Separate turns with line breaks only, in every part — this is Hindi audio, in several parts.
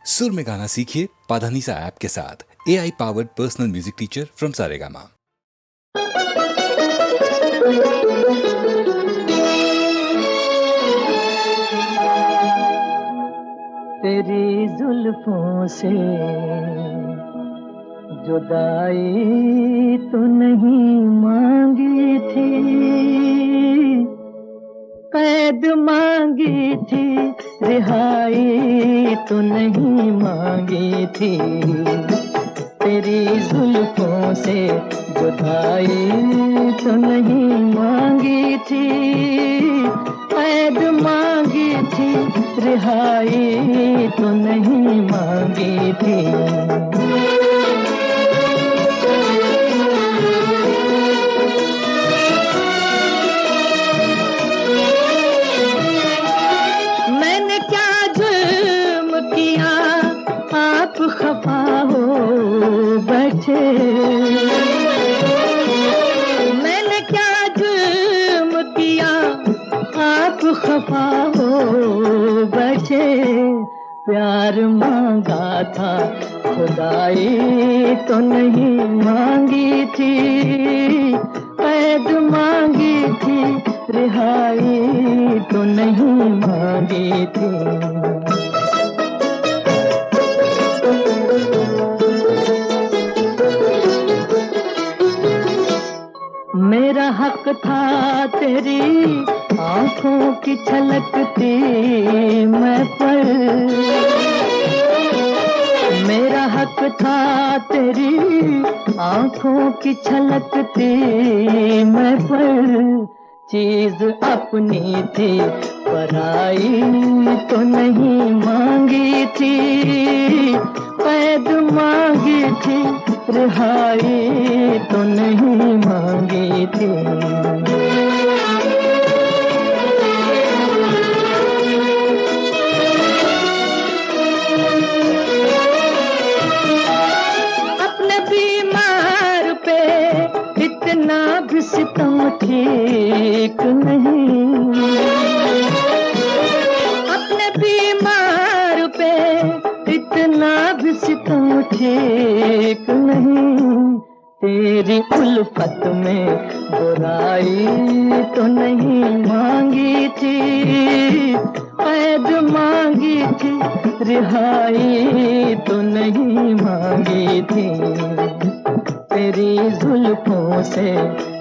सुर में गाना सीखिए पाधानीसा ऐप के साथ। AI powered personal music teacher from Saregama.
तेरी जुल्फों से जुदाई तो नहीं मांगी थी, कैद मांगी थी, रिहाई तो नहीं मांगी थी। तेरी जुल्फों से जुदाई तो नहीं मांगी थी, कैद मांगी थी, रिहाई तो नहीं मांगी थी। मैंने क्या जुल्म किया आप खफा हो बैठे, मैंने क्या जुल्म किया आप खफा हो बैठे। प्यार मांगा था खुदाई तो नहीं मांगी थी, कैद मांगी थी, रिहाई तो नहीं मांगी थी। मेरा हक था तेरी आंखों की छलकती मैं पर, मेरा हक था तेरी आंखों की छलकती मैं पर। चीज अपनी थी पराई तो नहीं मांगी थी, कैद मांगी थी, रिहाई तो नहीं मांगी थी। अपने बीमार पे इतना भी सितम ठीक नहीं, अपने बीमार पे इतना भी सितम ठीक नहीं। तेरी उल्फत में बुराई तो नहीं मांगी थी, कैद मांगी थी, रिहाई तो नहीं मांगी थी। तेरी जुल्फों से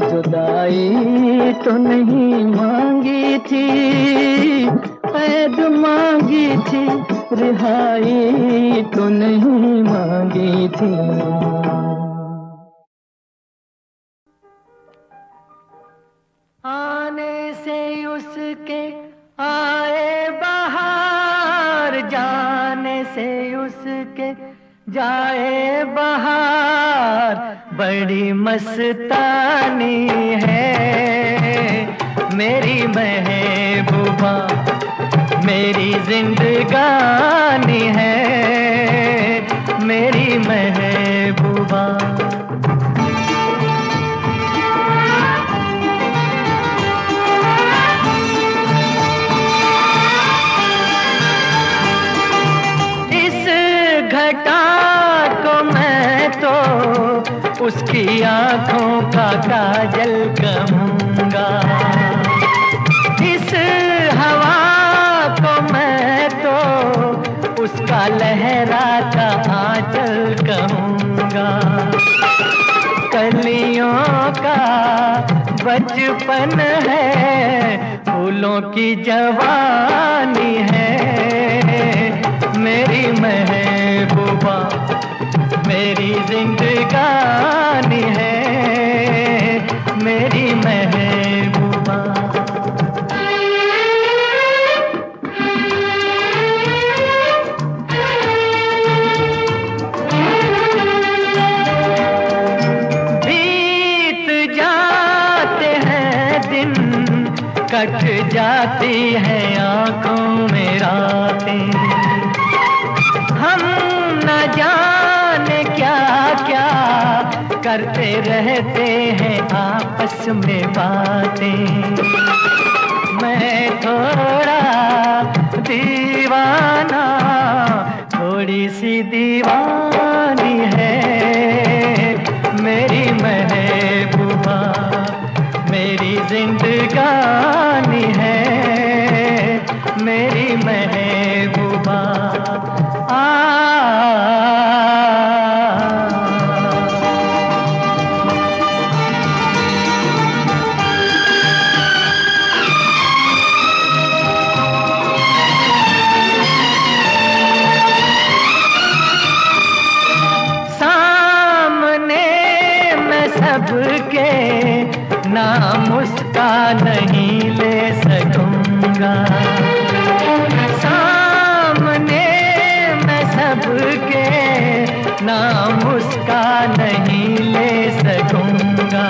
जुदाई तो नहीं मांगी थी, कैद मांगी थी, रिहाई तो नहीं मांगी थी। आने से उसके आए बहार, जाने से उसके जाए बहार। बड़ी मस्तानी है मेरी महबूबा, मेरी जिंदगानी है मेरी महबूबा। उसकी आंखों का काजल कहूँगा, इस हवा को मैं तो उसका लहराता आंचल कहूँगा। कलियों का बचपन है, फूलों की जवानी है मेरी महबूबा, मेरी जिंदगानी है मेरी महबूबा। बीत जाते हैं दिन, कट जाती हैं आंखों में रातें, हम न जाने क्या क्या करते रहते हैं आपस में बातें। मैं थोड़ा दीवाना, थोड़ी थोड़ी सी दीवानी है मेरी महबूबा, मेरी जिंदगानी है मेरी महबूबा। सबके नाम उसका नहीं ले सकूंगा, सामने मैं सबके नाम उसका नहीं ले सकूंगा।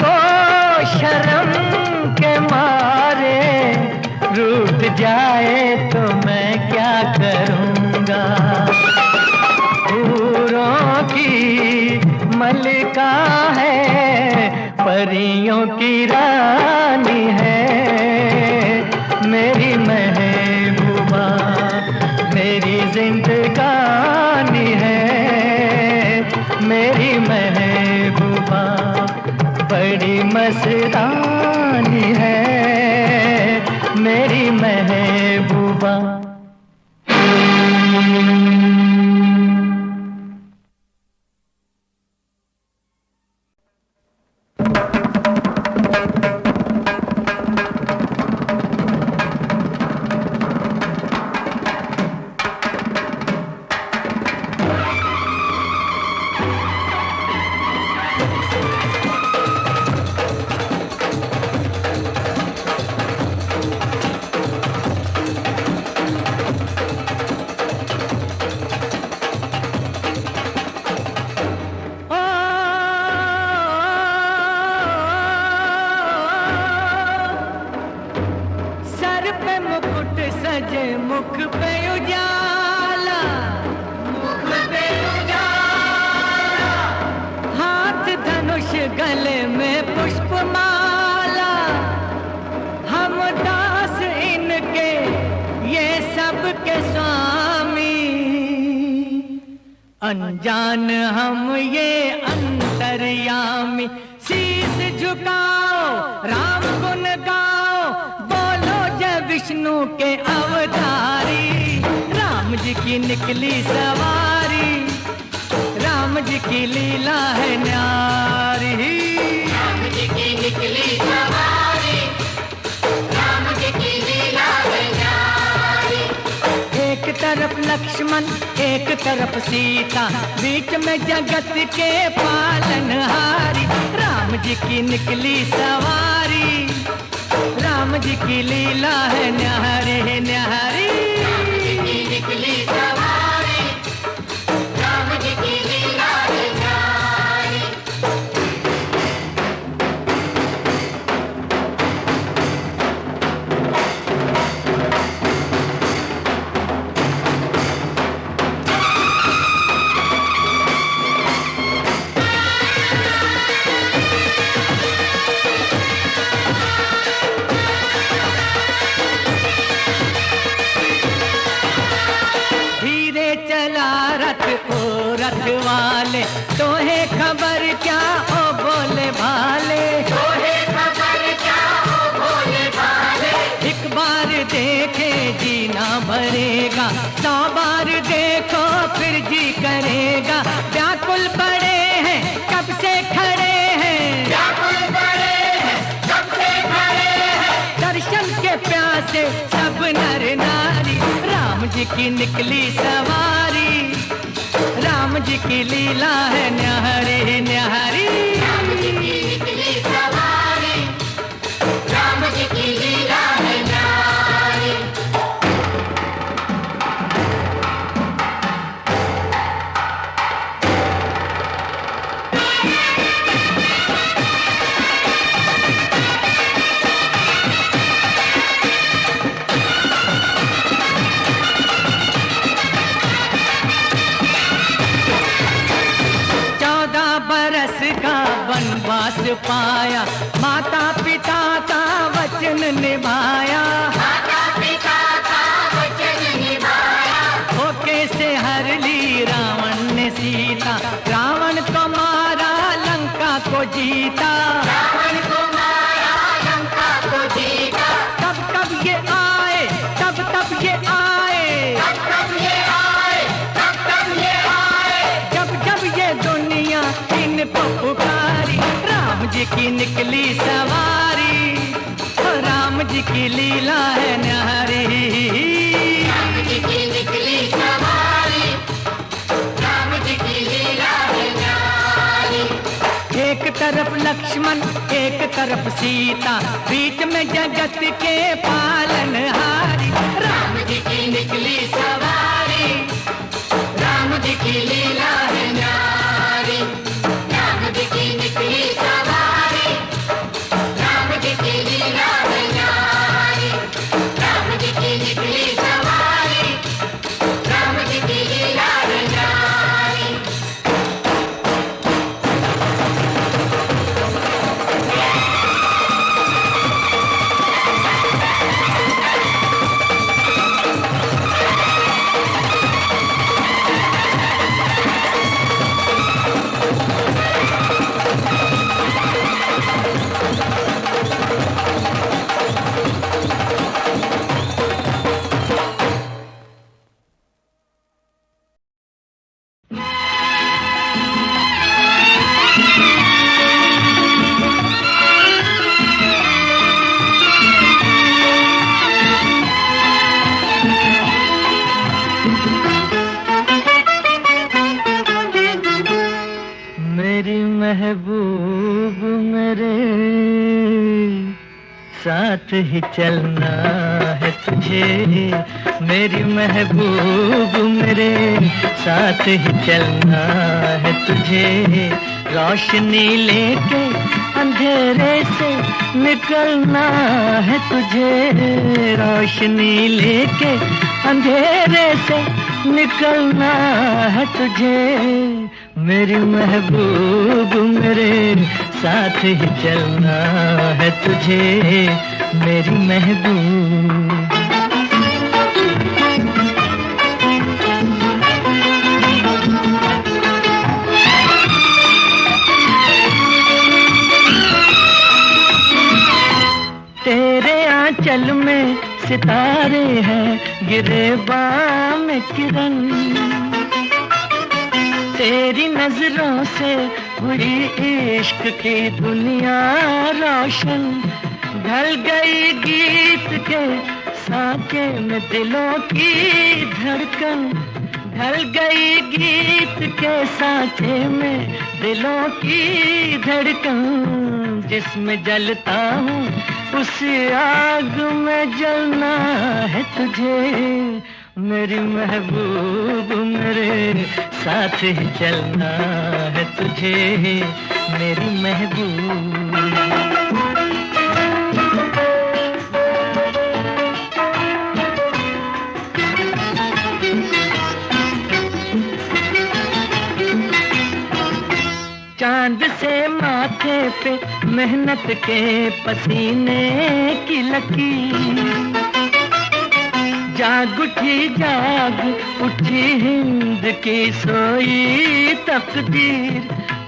तो शर्म के मारे रूठ जाए तो मैं क्या करूंगा। हूरों की मलिका है, परियों की रानी है मेरी महबूबा, मेरी जिंदगानी है मेरी महबूबा। बड़ी मस्तानी है मेरी महबूबा। मुख पे उजाला, मुख पे उजाला, हाथ धनुष गले में पुष्पमाला। हम दास इनके ये सब के स्वामी, अनजान हम ये अंतर्यामी। शीश झुकाओ राम गुण गाओ, बोलो जय विष्णु के अवतारी। राम जी की निकली सवारी, राम जी की लीला है न्यारी।
राम जी की निकली सवारी, राम जी की लीला है न्यारी।
एक तरफ लक्ष्मण एक तरफ सीता, बीच में जगत के पालनहारी। राम जी की निकली सवारी, राम जी की लीला है न्यारी न्यारी।
राम जी की निकली सवारी, राम जी की लीला है न्यारी।
वाले तोहे खबर क्या ओ बोले भाले,
तोहे खबर क्या ओ बोले भाले।
एक बार देखे जीना भरेगा, 100 बार देखो फिर जी करेगा। व्याकुल पड़े हैं कब से खड़े हैं,
व्याकुल पड़े हैं कब से खड़े हैं।
दर्शन के प्यासे सब नर नारी। राम जी की निकली सवारी, राम जी की लीला है न्यारी न्यारी।
राम जी की निकली सवारी, राम जी की लीला है न्यारी।
वनवास पाया, माता पिता का वचन निभाया।
माता पिता का वचन निभाया।
हो सीता, रावण को मारा लंका को जीता।
रावण को मारा लंका को जीता।
कब कब ये आए, तब तब ये आए,
तब तब ये आए, तब तब ये आए।
जब जब ये दुनिया इनको पुकारी, राम जी की निकली सवारी, राम जी की लीला है न्यारी।
राम जी की निकली सवारी, राम जी की लीला है न्यारी।
एक तरफ लक्ष्मण एक तरफ सीता, बीच में जगत के पालनहारी,
राम जी की निकली सवारी, राम जी की लीला है न्यारी। राम जी की निकली सवारी, राम जी की लीला है न्यारी। राम जी की निकली सवारी, राम जी की लीला है न्यारी।
मेरी महबूब मेरे साथ ही चलना है तुझे, मेरी महबूब मेरे साथ ही चलना है तुझे। रोशनी लेके अंधेरे से निकलना है तुझे, रोशनी लेके अंधेरे से निकलना है तुझे। मेरी महबूब मेरे साथ ही चलना है तुझे, मेरी महबूब। तेरे आंचल में सितारे हैं, गिरे बाम किरण, तेरी नजरों से हुई इश्क की दुनिया रोशन। ढल गई गीत के सांचे में दिलों की धड़कन, ढल गई गीत के सांचे में दिलों की धड़कन। जिसमें जलता हूँ उस आग में जलना है तुझे, मेरी महबूब मेरे साथ ही चलना है तुझे, मेरी महबूब। चांद से माथे पे मेहनत के पसीने की लकीर, जाग उठी हिंद की सोई तकदीर।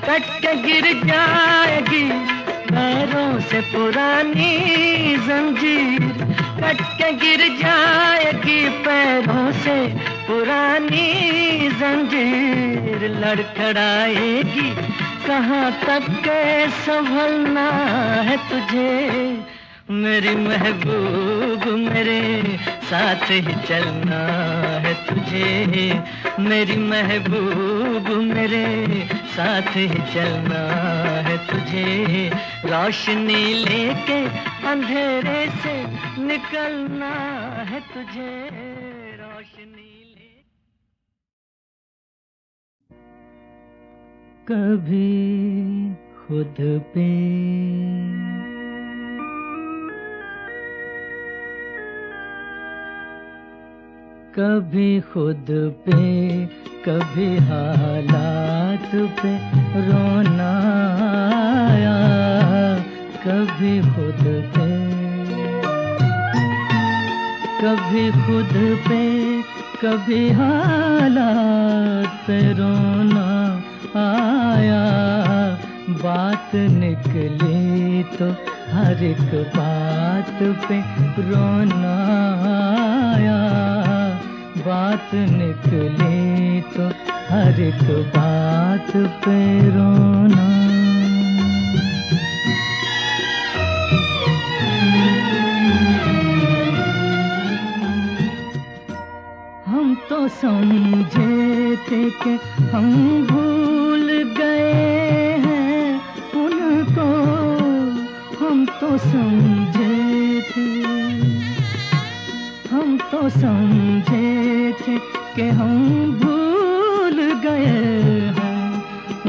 कट के गिर जाएगी पैरों से पुरानी जंजीर, कट के गिर जाएगी पैरों से पुरानी जंजीर। लड़खड़ाएगी कहाँ तक के संभलना है तुझे, मेरी महबूब मेरे साथ ही चलना है तुझे, मेरी महबूब मेरे साथ ही चलना है तुझे। रोशनी लेके अंधेरे से निकलना है तुझे, रोशनी ले। कभी खुद पे कभी खुद पे कभी हालात पे रोना आया, कभी खुद पे कभी खुद पे कभी हालात हालात पे रोना आया, बात निकली तो हर एक बात पे रोना आया, बात निकली तो हर एक बात पे रोना। हम तो समझे थे कि हम भूल गए हैं उनको, हम तो समझे थे, हम तो समझे थे कि हम भूल गए हैं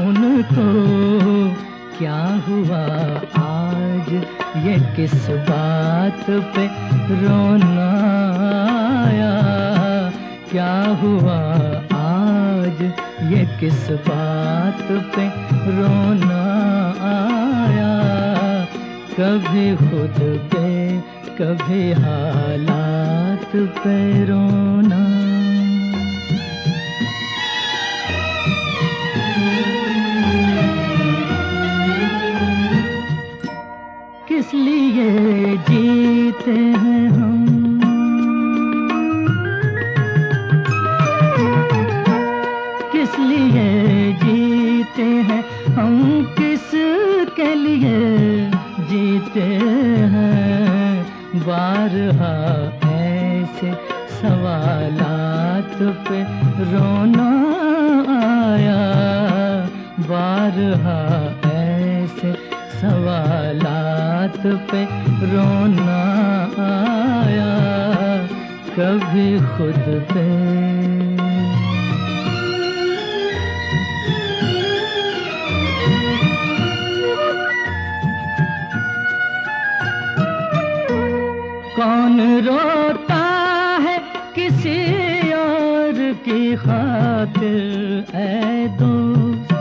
उनको। क्या हुआ आज ये किस बात पे रोना आया, क्या हुआ आज ये किस बात पे रोना आया, कभी खुद पे कभी हालात पे रोना। किस लिए जीते हैं हम, किस लिए जीते हैं हम, किस के लिए जीते हैं। बारहा ऐसे सवालात पे रोना आया, बारहा ऐसे सवालात पे रोना आया, कभी खुद पे कौन रोता है किसी और की खातिर ऐ दोस्त,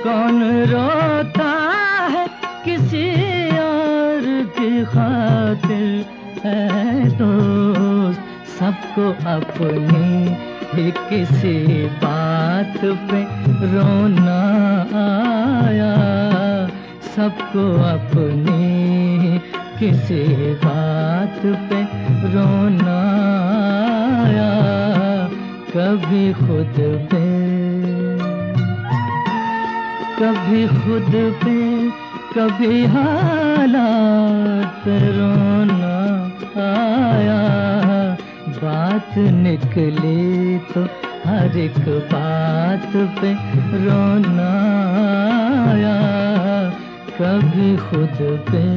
कौन रोता है किसी और की खातिर ऐ दोस्त। सबको अपनी ही किसी बात पे रोना आया, सबको अपनी किसी बात पे रोना आया, कभी खुद पे कभी खुद पे कभी हालात पे रोना आया, बात निकली तो हर एक बात पे रोना आया, कभी खुद पे।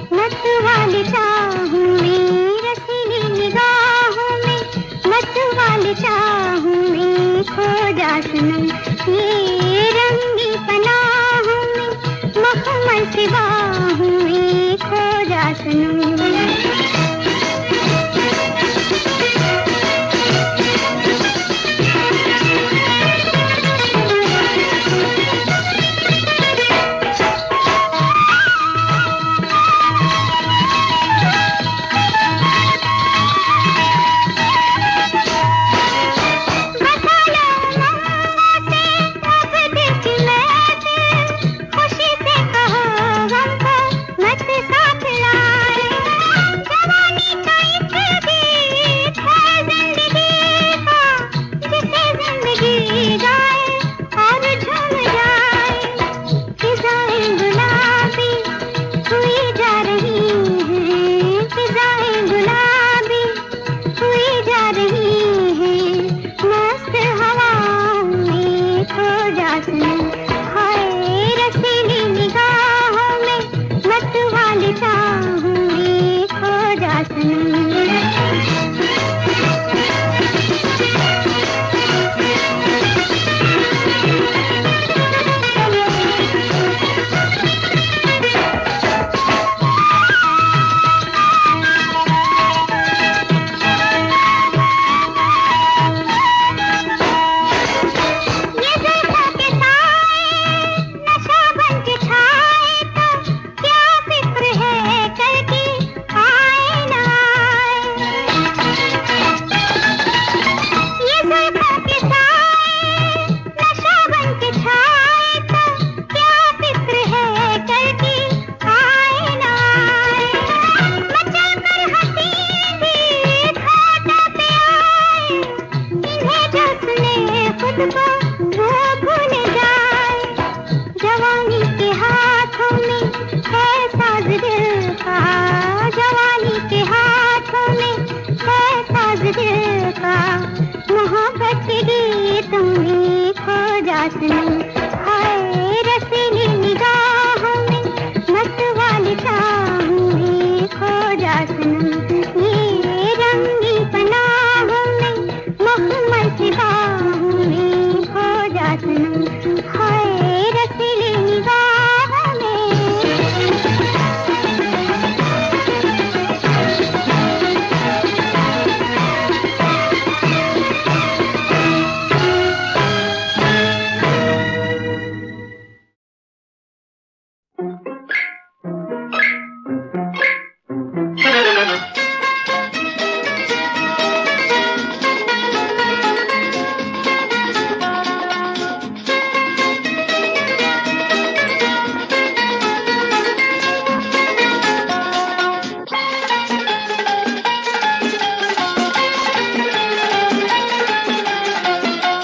मत वाली चाहूं मैं, रसीली निगाहों में मत वाली चाहूं मैं, खो जा सनम ये रंगी पनाहों में, मखमल सी बाहों में खो जा सनम। खुशी से कहो हम
सनम, हाय रसीली निगाहों में मतवाली चाहों में खो जा सनम, ये रंगी पनाहों में मखमल की बाहों में खो जा सनम, हाय रसीली निगाहों में।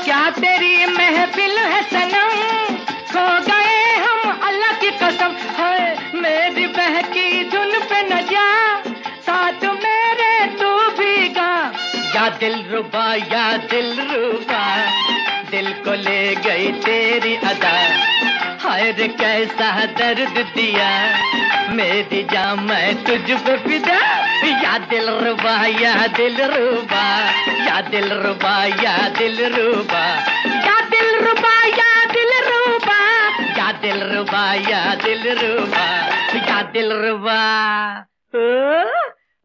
क्या तेरी महफिल है सनम, खो गए हम अल्लाह की कसम, है मेरी बहकी धुन पे न जा, साथ मेरे तू भी गा। या दिल रुबा दिल को ले गई तेरी अदा, हाय रे कैसा दर्द दिया मेरी जान मैं तुझ पे फिदा। या दिल रुबा या दिल रुबा, या दिल रुबा या दिल रुबा, या दिल रुबा या दिल रुबा, या दिल रुबा या दिल रुबा, या दिल रुबा।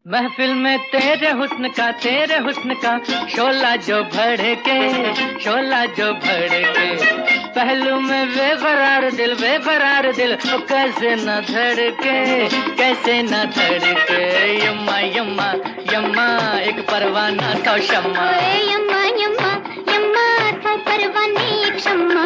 महफिल में तेरे हुस्न का शोला जो भड़के, शोला जो भड़के, पहलू में बेकरार दिल ओ कैसे न धड़के, कैसे न धड़के। यम्मा यम्मा यम्मा एक परवाना सौ शम्मा,
यम्मा यम्मा यम्मा सौ परवाने एक शम्मा।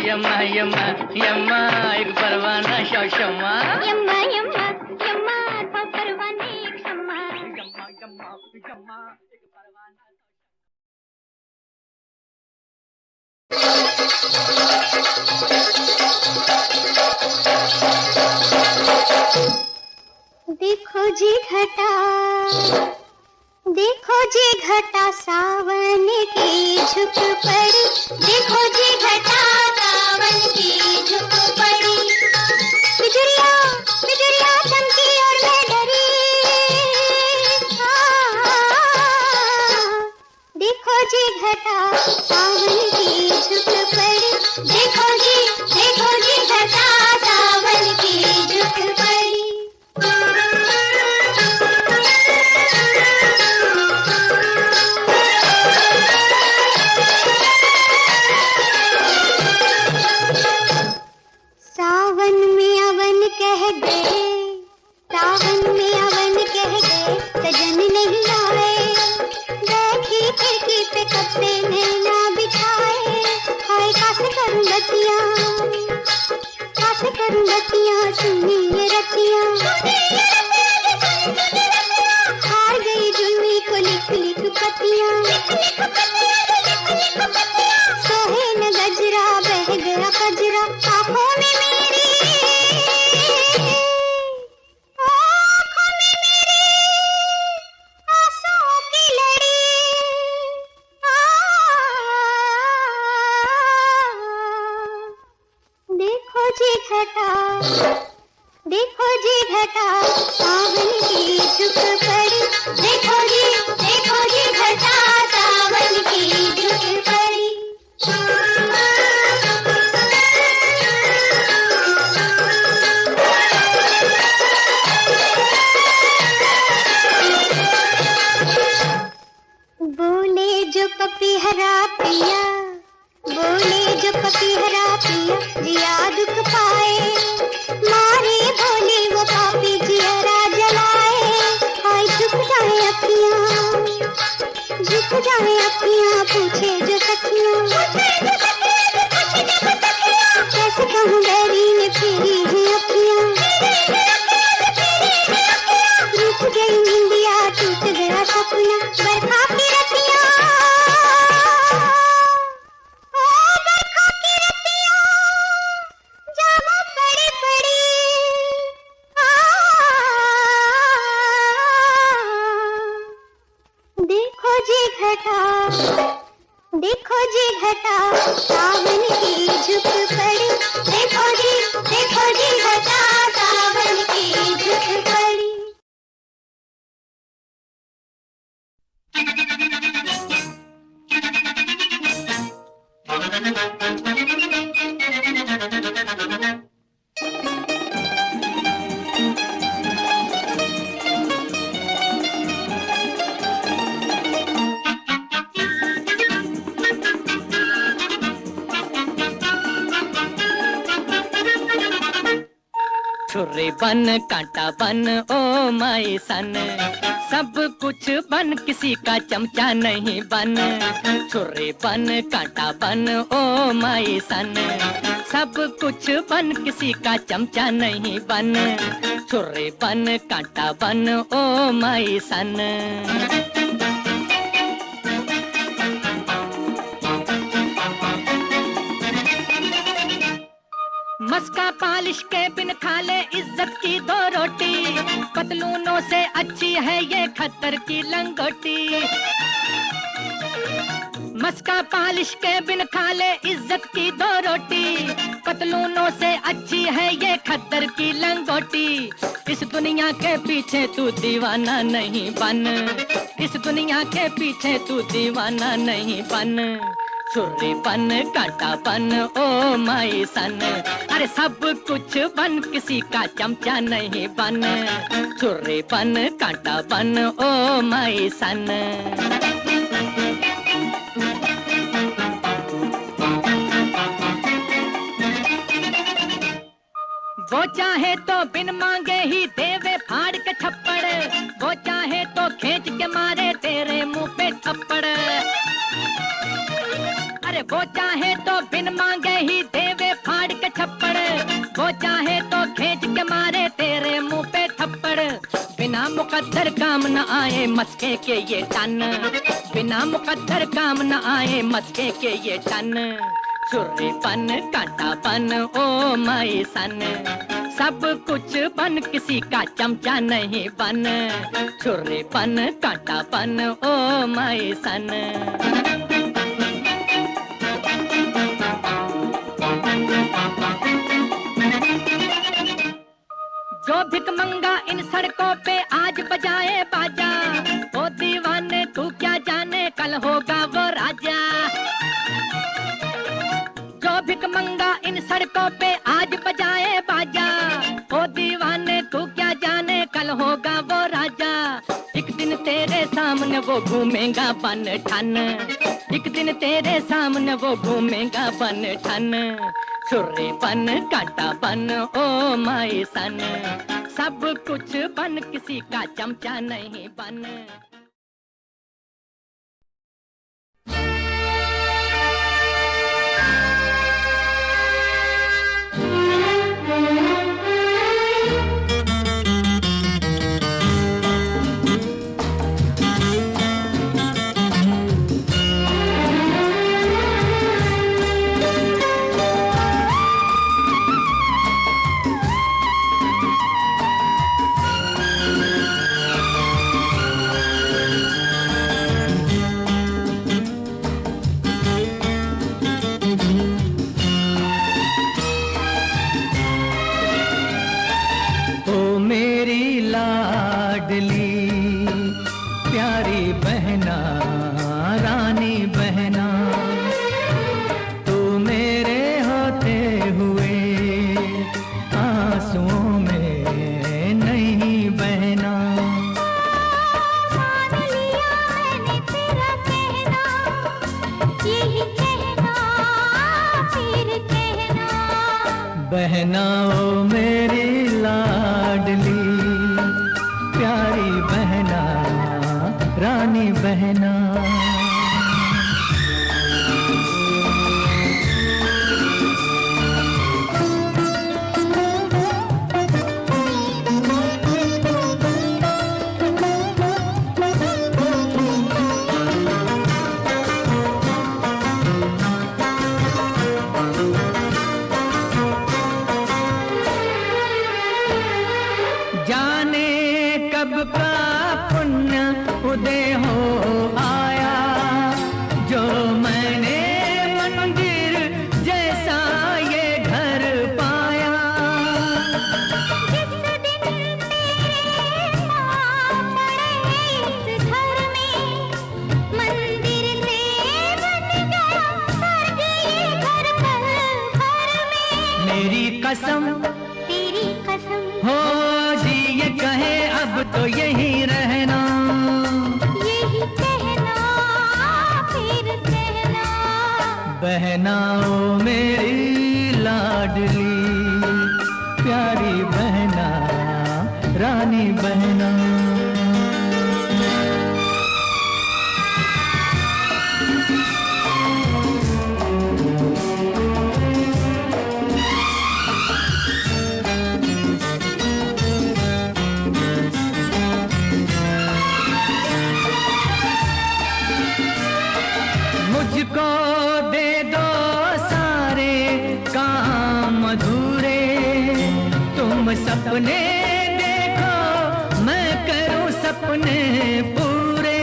यम्मा यम्मा एक परवाना सौ शम्मा,
यम्मा यम्मा यम्मा सौ परवाने एक शम्मा।
यम्मा यम्मा यम्मा एक परवाना।
देखो जी घटा, देखो जी घटा सावन की झुक पड़ी, देखो जी घटा सावन की झुक पड़ी। बिजुरिया बिजुरिया चमकी और मैं डरी, देखो जी घटा सावन की झुक पड़ी, देखो जी घटा सावन की झुक पड़ी। सावन में अवन कह गए, सावन में अवन कह गए, सजन नहीं आए, बैठी खिड़की पे कब से नैना बिछाए, हाय कैसे करूं बतियां, कैसे करूं बतियां, सुनी ये रतियां, हार गई जुल्मी को लिख लिख पतियां, सोहे न गजरा बह गया कजरा आँखों में मेरी, आँखों में मेरी आंसुओं की लड़ी। देखो जी घटा, देखो जी घटा सावन की झुक पड़ी, देखो जी घटा जो पपीहरा पिया जिया दुख पाए, मारे भोले वो पापी जियरा जलाए। हाय झुक जाए अखियां पूछे जो सखियां, कैसे कहूँ बैरी ने फेरी है अखियां। रुक गई निंदिया टूट गया सपना, बरखा की रतियां, ओ बरखा की रतियां जामों पड़ी पड़ी। देखो जी घटा सावन की झुक पड़ी। देखो जी घटा सावन की झुक पड़ी।
छुरी बन कांटा बन ओ माई सन, सब कुछ बन किसी का चमचा नहीं बन। छुरी बन कांटा बन ओ माई सन, सब कुछ बन किसी का चमचा नहीं बन। छुरी बन कांटा बन ओ माई सन। मस्का पालिश के बिन खा ले इज्जत की दो रोटी, पतलूनों से अच्छी है ये खद्दर की लंगोटी। मस्का पालिश के बिन खा ले इज्जत की दो रोटी, पतलूनों से अच्छी है ये खद्दर की लंगोटी। इस दुनिया के पीछे तू दीवाना नहीं बन, इस दुनिया के पीछे तू दीवाना नहीं बन। छुरी बन कांटा बन ओ माई सन, अरे सब कुछ बन किसी का चमचा नहीं बन। छुरी बन कांटा बन ओ माई सन। वो चाहे तो बिन मांगे ही देवे फाड़ के थप्पड़, वो चाहे तो खींच के मारे तेरे मुंह पे थप्पड़। अरे वो चाहे तो बिन मांगे ही देवे फाड़ के थप्पड़, वो चाहे तो खींच के मारे तेरे मुंह पे थप्पड़। बिना मुकद्दर काम न आए मस्के के ये टन, बिना मुकद्दर काम न आए मस्के के ये टन। छुरी बन कांटा बन ओ माई सन, सब कुछ बन किसी का चमचा नहीं बन। छुरी बन कांटा बन ओ माई सन। जो भिक मंगा इन सड़कों पे आज बजाए बाजा, ओ दीवाने तू क्या जाने कल होगा वो राजा। जो भिक मंगा इन सड़कों पे आज बजाए बाजा, ओ दीवाने तू क्या जाने कल होगा वो राजा। एक दिन तेरे सामने वो घूमेगा बन ठन, एक दिन तेरे सामने वो घूमेगा बन ठन। छुरी बन कांटा बन ओ माई सन, सब कुछ बन किसी का चमचा नहीं बन। बहना ओ मेरी लाडली, प्यारी बहना, रानी बहना। जाने कब का पुण्य उदय हो आया, जो मैंने मंदिर जैसा ये घर पाया।
जिस दिन तेरे नाम पड़े इस घर में, मंदिर से बन गया स्वर्ग ये घर पल भर में।
मेरी कसम,
तेरी कसम,
हो जी ये कहे अब तो यहीं रहना,
यही कहना फिर कहना।
बहना ओ मेरी लाडली, प्यारी बहना, रानी बहना। मुझको दे दो सारे काम अधूरे, तुम सपने देखो मैं करूं सपने पूरे।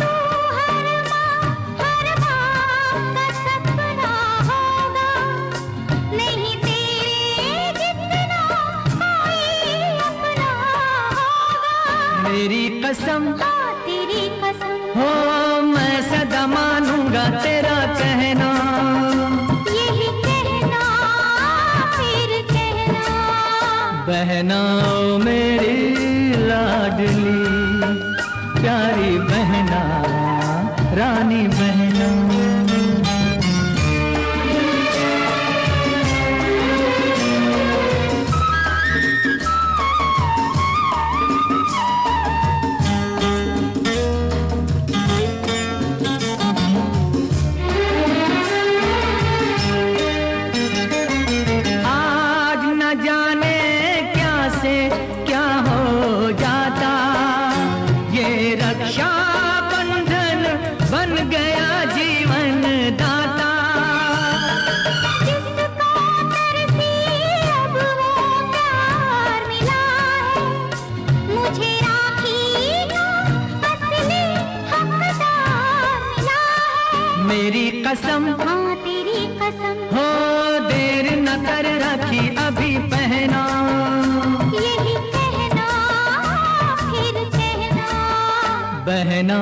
तू हर बात का सपना होगा, नहीं तेरे जितना कोई अपना होगा।
मेरी कसम,
हाँ तेरी कसम,
हो मैं सदा मानूंगा तेरा कहना,
यही कहना फिर कहना।
बहना ओ मेरी लाडली, प्यारी बहना, रानी बहना। आज न जाने क्या से क्या हो जाता, ये रक्षा बंधन बन गया जीवन दाता।
जिसको तरसी अब वो प्यार मिला है, मुझे राखी का असली हकदार मिला है।
मेरी कसम,
हाँ तेरी कसम,
हो देर न कर राखी अभी पहना,
यही कहना फिर कहना।
बहना